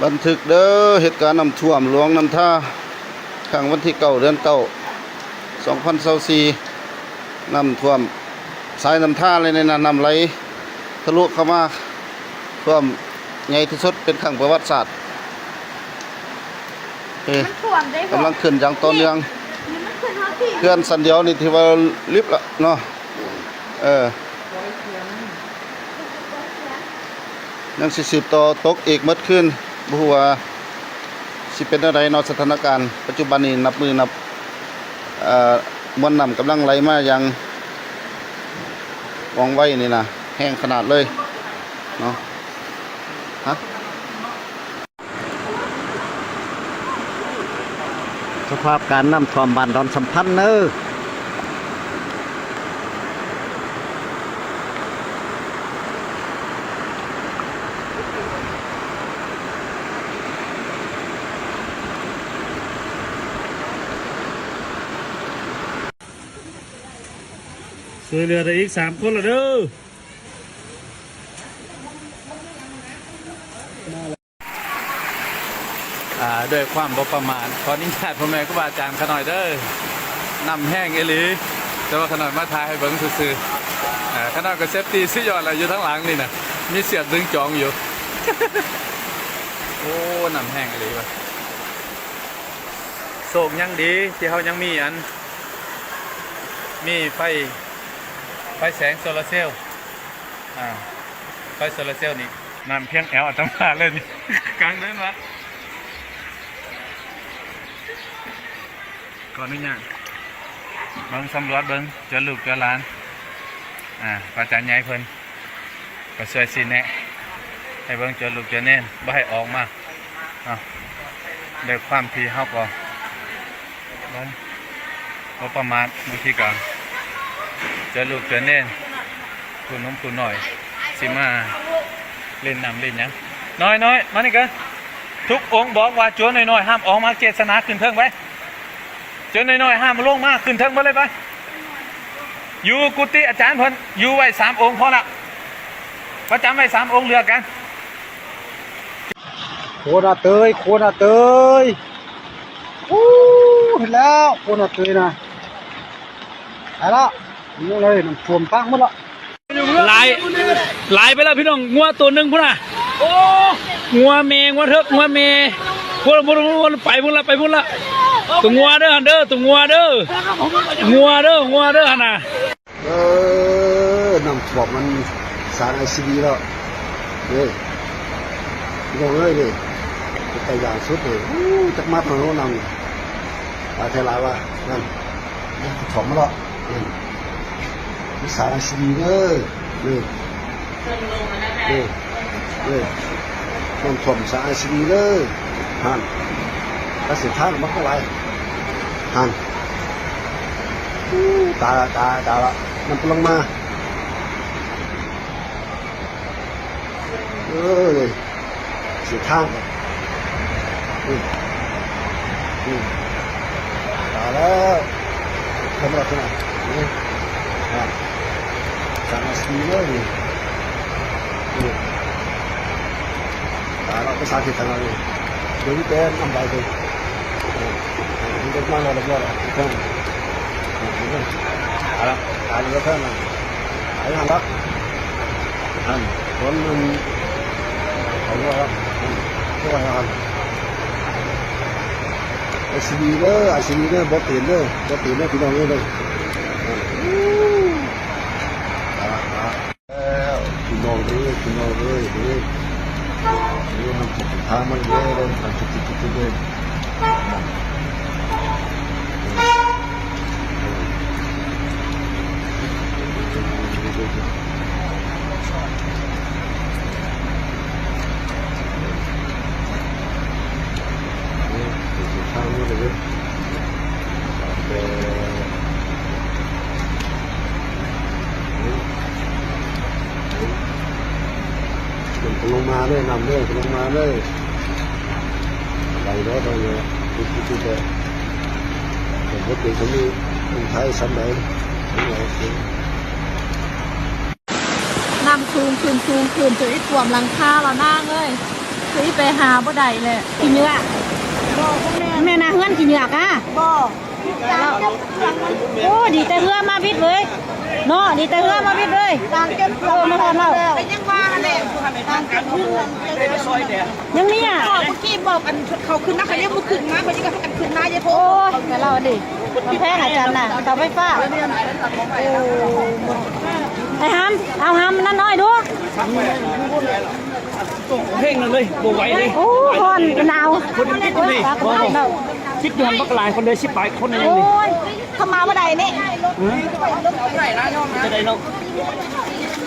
บันทึกเด้อเหตุการณ์น้ำท่วมหลวงน้ำท่าข้างวันที่9 เดือน 9 2024น้ำท่วมสายน้ำท่าเลยในน้ำไหลทะลุเข้ามาท่วมใหญ่ที่สุดเป็นครั้งประวัติศาสตร์กำลังขึ้นอย่างต่อเนื่องเพื่อนสันเดียวนี่ที่ว่าลิฟต์ละเนาะยังสิบต่อตกอีกเมื่อคืนบ่ฮู้ว่าสิเป็นอะไรเนาะสถานการณ์ปัจจุบันนี้นับมวลน้ำกำลังไหลมาอย่างว่องไวนี่นะแห้งขนาดเลยเนาะสภาพการน้ำท่วมบ้านดอนสัมพันธ์เนอะช่วยเหลือได้อีก3 คนละเด้อด้วยความบ่ประมาทขออนุญาตพ่อแม่ครูบาอาจารย์ขน่อยเด้อนำแห้งเอหลีแต่ว่าขน่อยมาทายให้เบิ่งซื่อๆขน่อยก็เซฟตี้ซิยอดอะไรอยู่ทั้งหลังนี่นะมีเสียดดึงจองอยู่ โอ้นำแห้งเอหลีว่ะโศกยังดีที่เขายังมีไฟแสงโซลาร์เซลล์ไฟโซลาร์เซลล์นี่น้ำเพียงแอลอัตมาเลยนี่ กลางนั้นวะก่อนนี้เนี่ยเบิ้งสำรวจเบิ้งเจอลูกเจอหลานพระอาจารย์ใหญ่เพิ่นก็ช่วยสิแนะให้เบิ้งเจอลูกเจอเน่นบ่ให้ออกมาเด็กความที่เฮาก็บ่ประมาทบางทีก็เจอลูกเจอเน่นคุณน้องคุณหน่อยสิมาเล่นน้ำเล่นยังน้อยมานี่กันทุกองค์บอกว่าจัวน้อยห้ามออกมาเจตนาขึ้นเทิงไว้เจอน้อยห้ามลงมาขึ้นเทิงไปเลยไปอยู่กุฏิอาจารย์เพิ่นอยู่ไว้3 องค์พอละประจำไว้3 องค์เลือกกันโคนาเตยเห็นแล้วโคนาเตยนะไปละนี่เลยน้ำท่วมปังหมดละไหลไปแล้วพี่น้องงัวตัวหนึ่งพุ่นน่ะโอ้งัวเมงัวเถิกงัวเมพุ่นไปพุ่นละตัวงัวเด้อหันเด้อตัวงัวเด้อหันน่ะน้ำท่วมมันสารไอซีดีแล้วนี่ลงเลยดิแต่อย่างสุดเลยจักมัดมันโน่นนั่งปลาเทลาว่านั่นท่วมมาแล้วมีสารไอซีดีเลยนี่น้ำท่วมสารไอซีดีเลยฮันแล้วเสียท่านมันก็ไหลฮันตาละมันลงมาเสียท่านตาแล้วทำอะไรกันนี่สารสีเลยตาเราก็สาธิตทางเราเดี๋ยวนี้เป็นน้ำใบเลยมันจะมาเราเพิ่มตาเราเพิ่มหายหันละคนมันเขาว่าช่วยหันไอซีดีเลยบอตีนเลยพี่น้องเลยพี่น้องเลยนี่มันทางมันเยอะเลยทางจุดเลยลงมาเลยนำเลยลงมาเลยไปแล้วไปเลยทุกเลยผมก็เป็นคนนี้คนไทยสมัยน้ำคืนจนไอ้ท่วมหลังคาเรานั่งเลย คือไปหาบ่ได้เลยกินเนื้อแม่นาเฮือนกินเนื้อกะบ่โอ้ดีแต่เฮือมาพิษเลยเนาะดีแต่เฮือมาพิษเลยต่างกันมาฮอดเรายังว่าแหละต่างกันยังนี่อ่ะเมื่อกี้บอกกันเขาขึ้นนะเขายังบ่ขึ้นนะเขายังกันขึ้นนะยายโพโอ้แต่เราดิแพงอาจารย์น่ะเสาไฟฟ้าไอ้ฮัมเอาฮัมนั่นน้อยดูเพ่งเลยบ่ไหวเลย โอ้ฮอนหนาว คนติดอยู่นี่คิดอยู่บักหลายคนเลยชิบไปคนนึง โอ้ นี่ ยเข้ามาบ่ได้นี่ จะได้เนาะ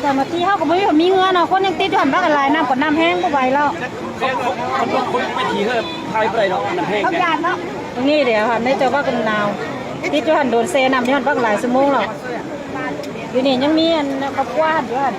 แต่เมื่อกี้เขาก็บ่มีเงินเนาะคนยังติดอยู่หั่นบักหลายน้ำกดน้ำแห้งบ่ไหวแล้ว คนไปถีเถอะไทยไปได้เนาะน้ำแห้ง เขาญาติเนาะตรงนี้เดี๋ยวค่ะในเจ้าว่ากันหนาวติดอยู่หั่นโดนเซน้ำอยู่หั่นบักหลายชั่วโมงแล้วอยู่นี่ยังมีอันครอบครัวหั่นอยู่หั่น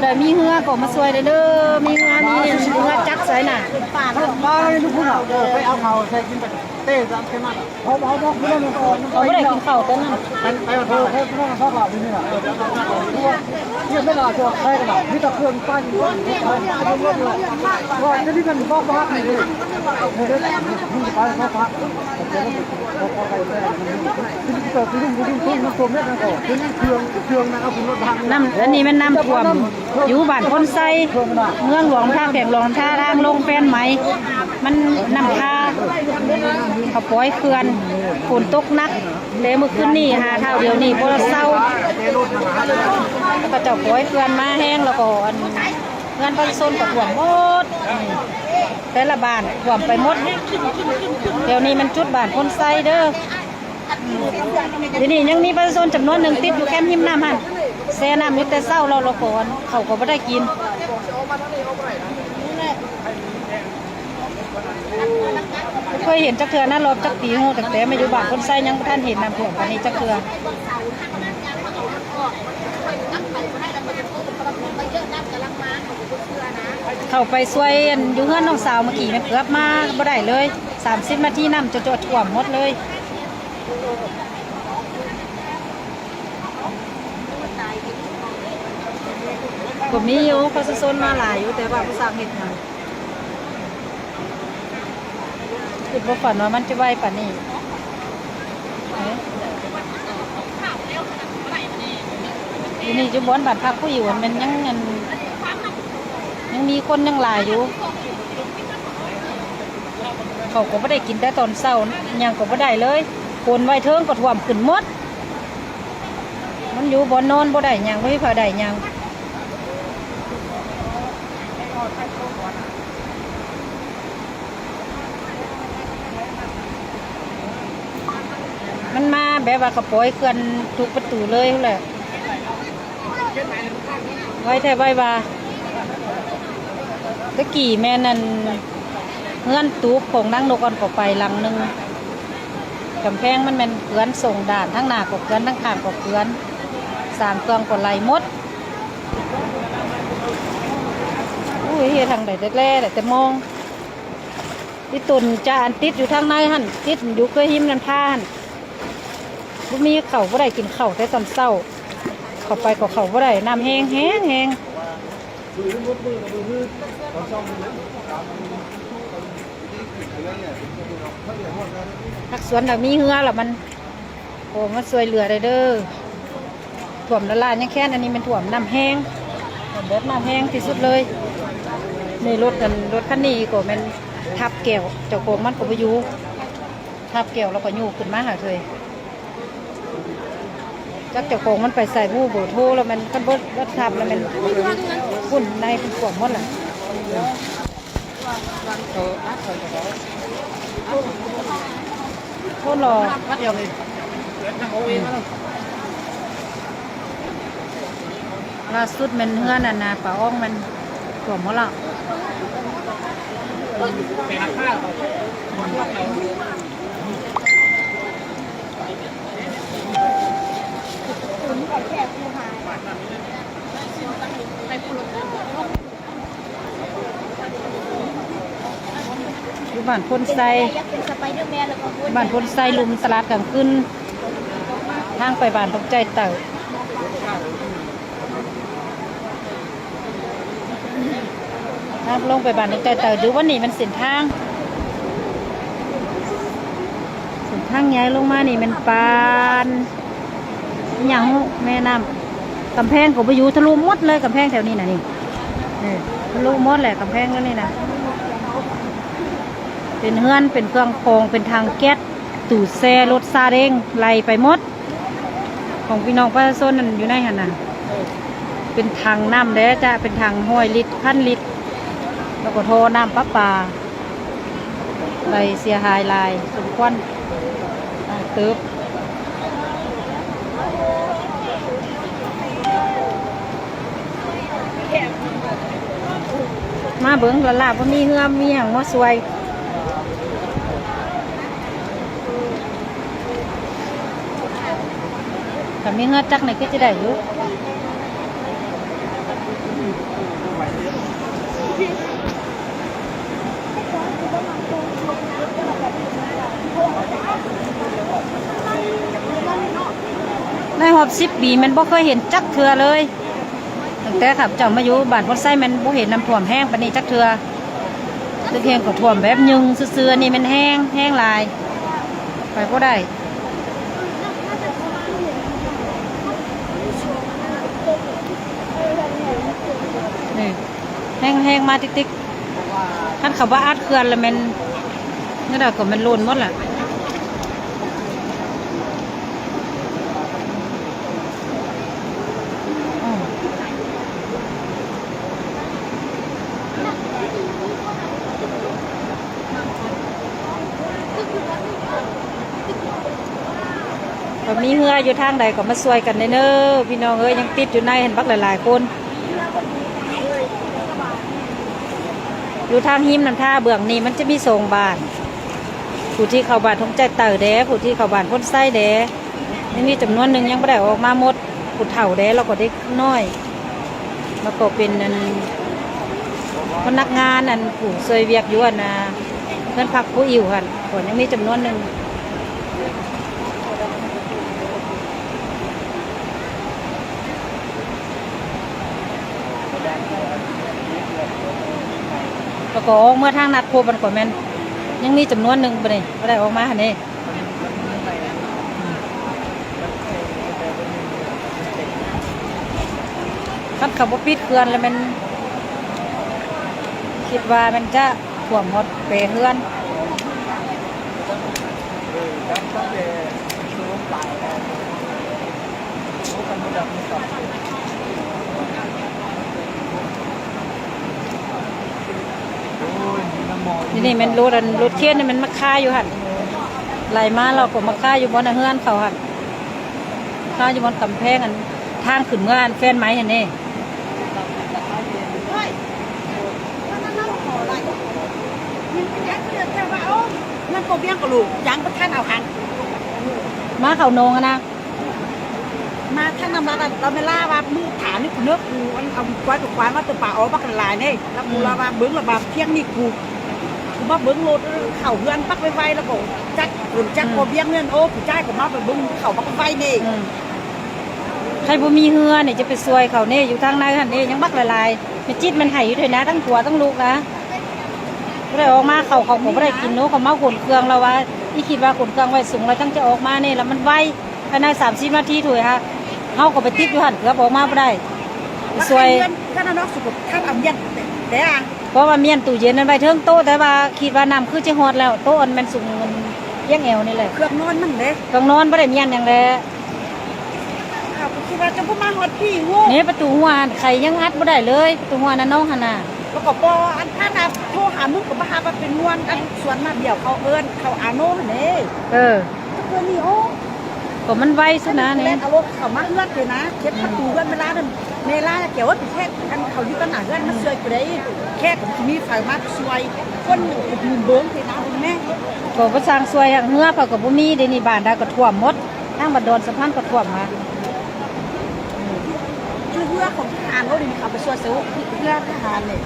ได้มีเหือก็มาช่วยเด้อมีเหือมีเหือจักใส่น่ะป่าเพิ่นบ่ทุกผู้เฒ่าไปเอาเขาใส่กินไปเต้ซ้ํขึ้นมาเขาไม่ได้กินข้าวตอนนั้นไปเถอะเพิ่นชอบเราที่นี่น่ะเนี่ยไม่ล่ะตัวใครกันน่ะมีแต่เครื่องปั้นว่าจะนี่กันบ่พักนี่เลยนี่ไปเขาพักน้ำอันนี้มันน้ำท่วมอยู่บ้านคนไซเมืองหลวงท่าแขกหลวงท่าทางลงแฟนไหมมันน้ำท่าเขาปล่อยเขื่อนฝนตกหนักเดี๋ยวเมื่อคืนนี่หาเท่าเดียวนี่พอเศร้าแล้วก็เจ้าปล่อยเขื่อนมาแห้งแล้วก็เงินประชาชนก็ท่วมหมดแต่ละบ้านท่วมไปหมดเดี๋ยวนี้มันจุดบ้านคนไซเด้อเดี๋ยวนี้ยังมีประชาชนจำนวนหนึ่งติดอยู่แคมป์หิมน้ำหันแซ่น้ำอยู่แต่เศร้าเราก่อนเขาก็ไม่ได้กินเคยเห็นจักเทือนะรอบจักปีหูแต่ไม่อยู่บ้านคนไซยังท่านเห็นน้ำท่วมกันนี้จักเทือเข้าไปช่วยอยู่เฮือนน้องสาวเมื่อกี้มันเกือบมาบ่ได้เลย30 นาทีน้ำจะท่วมหมดเลยก็มีอยู่ประชาชนมาหลายอยู่แต่ว่าผู้สร้างเฮ็ดหยังคิดบ่ฝันว่ามันจะไวปานนี้อยู่นี่จุบอนบ้านพักผู้อยู่มันยังมีคนยังหลายอยู่เขาก็ไม่ได้กินแต่ตอนเช้ายังก็ไม่ได้เลยคนไว้เทิงก็ท่วมขึ้นหมดมันอยู่บนนอนบ่ได้ยังไม่พอได้ยังมันมาแบบว่ากระป๋อยเขื่อนทุกประตูเลยแหละไว้แท้ไว้ว่าตะกี้แม่นั่นเงื่อนตูบของนั่งนกอ่อนก็ไปหลังนึงกำแพงมันเป็นเกลือนส่งด่านทั้งหน้าก็เกลือนทั้งข้างก็เกลือน3 เครื่องก็ไหลหมดอุ้ยทางไหนแร่แต่มองที่ตุนจานติดอยู่ทางในหันติดอยู่เคยหิมน้ำท่านบุมีเข่าบ่ได้กินเข่าแต่ตอนเศร้าเข้าไปก็เข่าบ่ได้น้ำแห้งผักสวนแบบมีเหือหรอมันโอ้มันสวยเหลือได้เด้อถ่วมละลายยังแค่อันนี้มันถ่วมน้ำแห้งเบิดน้ำแห้งที่สุดเลยในรถคันนี้ก็มันทับแก้วเจ้าโกงมันก็ไปอยู่ทับแก้วแล้วก็ยูขึ้นมาหาเลยจักเจ้าโกงมันไปใส่บู้โบโทแล้วมันกันบดทับแล้วมันฝุ่นในเป็นขวดหมดแหละโทษรอล่าสุดมันเฮือน่ะนะป่าอ้องมันขวดหมดละอยู่บ้านพ้นไซบ้านพ้นไซลุมตลาดกลางคืนทางไปบ้านตกใจเต่า น้ำลงไปบ้านดงใจเตยดูว่านี่มันเส้นทางย้ายลงมานี่มันปานอหย่างแม่น้ำกำแพงก็ไปอยู่ทะลุหมดเลยกำแพงแถวนี้นะนี่ทะลุหมดแหละกำแพงก็นี่นะเป็นเฮือนเป็นเครื่องโคงเป็นทางแก๊สตู้แช่รถซาเล้งไล่ไปหมดของพี่น้องประชาชนนั่นอยู่ในหันน่ะเป็นทางน้ำแล้วจะเป็นทางห้อยลิตรพันลิตรแล้วก็โทรน้ำประปาไล่เสียหายลายสมควรตึบมาเบิ้งละลาบว่ามีเฮือมีอย่างว่าสวยแต่มีเฮือจักไหนก็จะได้อยู่ในหอบ10 ปีมันบ่เคยเห็นจักเทือเลยตั้งแต่ขับเจ้ามาอยู่บ้านคนไส้มันบ่เห็นน้ำท่วมแห้งปานนี้จักเทือตึกแห้งก็ท่วมแบบยึงซื่อๆนี่มันแห้งลายไปบ่ได้นี่แห้งมาติ๊กๆท่านเขาว่าอาดเขื่อนแล้วมันนี่ดอกก็มันโลนหมดล่ะมีเหืออยู่ทางใดก็มาช่วยกันเน้อพี่น้องเอ้ยยังติดอยู่ในเห็นบักหลายๆคนอยู่ทางหิมน้ำท่าเบื้องนี้มันจะมีโซงบานผู้ที่เข้าบ้านทงใจเต่าแดผู้ที่เข้าบ้านพ้นไส้แดยังมีจำนวนหนึ่งยังไม่ได้ออกมาหมดผู้เฒ่าแดเราก็ได้น้อยแล้วก็เป็นพนักงานผู้เคยเวียกอยู่นะเพื่อนพักผู้อิ่วกันก็ยังมีจำนวนหนึ่งแล้วก็ออกเมื่อทางนัดพบมันก่อนแม่นยังมีจำนวนหนึ่งไปเลยไม่ได้ออกมาหันนี่คันขับรถปิดเขื่อนแล้วมันคิดว่ามันจะท่วมหมดเปเขื่อนนี่มันรถเทียนนี่มันมาค่าอยู่หันไหลมาเราก็มาค่าอยู่บนเฮือนเขาหันค่าอยู่บนกำแพงทางขึ้นเมื่อแฟนไม้เห็นนี่มันก็เบี้ยงกระลูกยังประท่านเอาหัน มาเขาโนงนะมาท่านนำเราไม่ล่าว่ามือฐานนี่กูเนื้อกูเอาควายกับควายมาตัวป่าอ๋อบักกันลายนี่แล้วกูลาว่าเบิ้งละบาเที่ยงนี่กูมาเบิ้งรถเข่าเพื่อนปักไวๆแล้วก็จักหรือจักโกเบี้ยงเงินโอ้ผู้ใจก็มาไปเบิ้งเข่าปักไวนี่ใครบ่มีเฮือเนี่ยจะไปซวยเขาเนี่ยอยู่ทางในหันนี่ยังบักลายๆมันจิตมันไห้อยู่ด้วยนะทั้งผัวทั้งลูกนะไม่ได้ออกมาเขาไม่ได้กินโน้เขามาขนเครื่องเราว่าที่คิดว่าขนเครื่องไว้สูงเราตั้งจะออกมาเนี่ยแล้วมันไวภายใน30 นาทีถุยฮะเขาก็ไปติดอยู่หันเกือบออกมาไม่ได้ซวยท่านน้องสุขท่านเอาเมียนแต่เพราะว่าเมียนตู้เย็นนั้นไปเทิงโต๊ะแต่ว่าคิดว่าน้ำคือจะฮอดแล้วโต๊ะมันสูงมันเยี่ยงแอวนี่แหละเครื่องนอนมันเลยเครื่องนอนไม่ได้เมียนอย่างเลยคิดว่าจะพูดมาฮอดพี่งูนี่ประตูหัวใครยังอัดไม่ได้เลยประตูหัวนั่นน้องหันน่ะแล้วก็พออันท่านโทรหามึงกับมาหาว่าเป็นงวนอันสวนมาเดี่ยวเขาเอิญเขาอาโน่นี่เพื่อนนี่โอ้ก็มันไวสุดนะเนี่ยเอารถเขามาเอื้อนเลยนะเช็ดประตูเอื้อนเวลานั้นเมล่าเกี่ยวว่าแค่กันเขาอยู่กันหนาเอื้อนมันสวยไปเลยแค่ผมมีไฟมาสวยคนหนึ่งมือเบิ้งเลยนะคุณแม่ก็ประสางสวยอย่างเหือเขากับบุมีเดนี่บ้านได้ก็ท่วมหมดทั้งบัดดอนสะพานก็ท่วมมาคือเพื่อของทหารเขาดีเขาไปสวยเสือเพื่อทหารเลย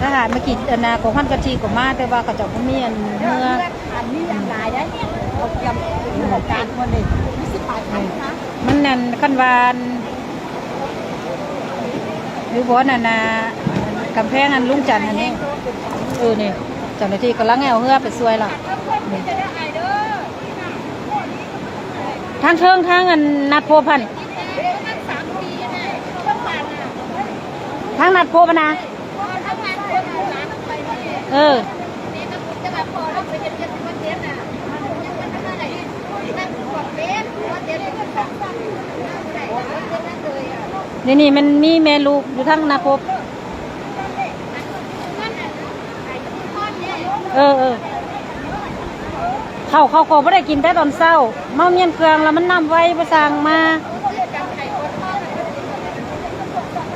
ทหารมากี่นาของพันกะทีก็มาแต่ว่าเขาจะบุมีเหืออันนี้อย่างไรได้เขาเตรียมของการคนเลยมันนั่นขั้นวานหรือบ่นั่นนะ กำแพงอันลุงจันทร์อันนี้นี่เจ้าหน้าที่กำลังเอาเฮือไปช่วยล่ะนี่ทางเทิงทางอันนัดโพพันทางนัดโพปนะนี่มันมีแม่ลูกอยู่ทั้งนาคบเขาก็ไม่ได้กินแต่ตอนเช้าเมาเมียนเครื่องแล้วมันน้ำไว้ประสางมา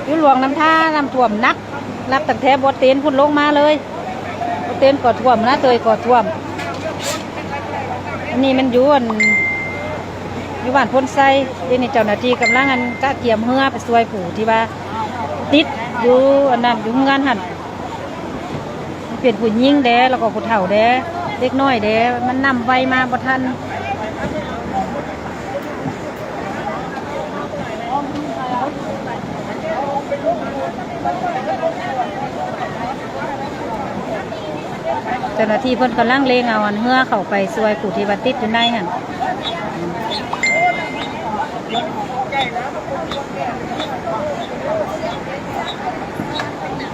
อยู่หลวงน้ำท่าน้ำท่วมนักรับตั้งแต่บดเต็นพุ่นลงมาเลยบดเต็นก่อท่วมนะเตยก่อท่วมอันนี้มันอยู่บ้านพ้นไซเดี๋ยวนี้เจ้าหน้าที่กำลังกะเกียมเฮือไปช่วยผู้ที่ว่าติดอยู่อันนั้นอยู่งานหันเปลี่ยนผู้หญิงแดแล้วก็ผู้เฒ่าแดเด็กน้อยแดมันนำไวมาบ่ทันเจ้าหน้าที่เพิ่นกำลังเลงเอาเฮือเข้าไปช่วยผู้ที่ว่าติดอยู่ในหัน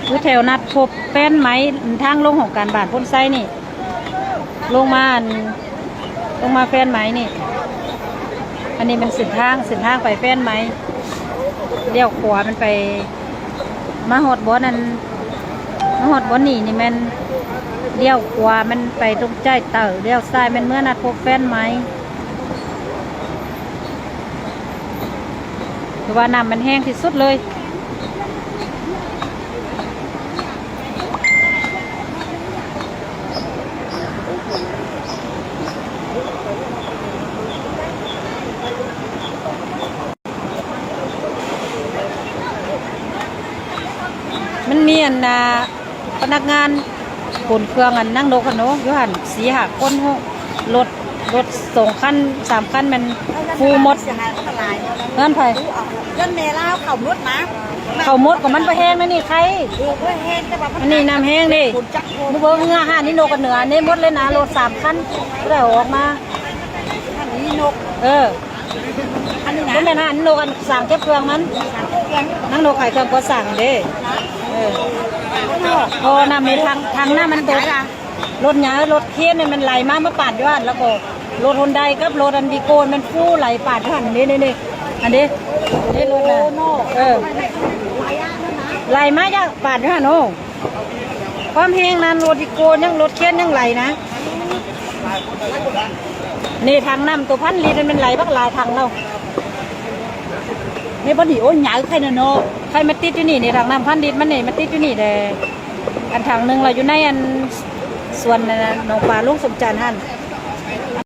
อยู่แถวนัดพบแป้นไหมทางลงของการบาดพ้นไส้นี่ลงมาแฟนไหมนี่อันนี้มันเส้นทางไปแฟนไหมเลี้ยวขวามันไปมาหอดบ่อนั่นมาหอดบ่อนี่มันเลี้ยวขวามันไปตรงใจเต่าเลี้ยวซ้ายมันเมื่อนัดพบแฟนไหมเพราะว่าน้ำมันแห้งที่สุดเลยมันมีพนักงานขนเครื่องนั่งโดกันเนาะอยู่หัน4-5 คนรถ2 คัน 3 คันมันฟูหมดเงินไผเงินเมล่าเขามุดนะ เขาหมดก็มันไปแห้งนะนี่ใคร แห้งแต่ว่า อันนี้น้ำแห้งนี่มึงเบิ่งเงือห่านี่นกกันเหนือนี่หมดเลยนะรถ3 คันได้ออกมา อันนี้นก อันนี้ บ่แม่นห่านี่นกกันสั่งเก็บเครื่องมันนั่งนกไข่เครื่องก็สั่งเด้พอนำในทางหน้ามันตกรถหยารถเคียนเนี่ยมันไหลมาปาดอยู่หันแล้วก็รถฮอนไดกับรถอันดิโกนมันฟู่ไหลปาดหันนี่อันนี้รถนะไหลมาจากปาดอยู่หันโอ้ความแห้งนั้นรถดิโกนยังรถเคียนยังไหลนะนี่ทางน้ำตัวพันลิตรมันไหลบักหลายทางเรานี่พอดีโอ้ยหยาใครเนาะใครมาติดอยู่นี่ทางน้ำ1,000 ลิตรมันนี่มาติดอยู่นี่แต่อันทางหนึ่งเราอยู่ในส่วนหนองปลาลูกสมจันทร์หัน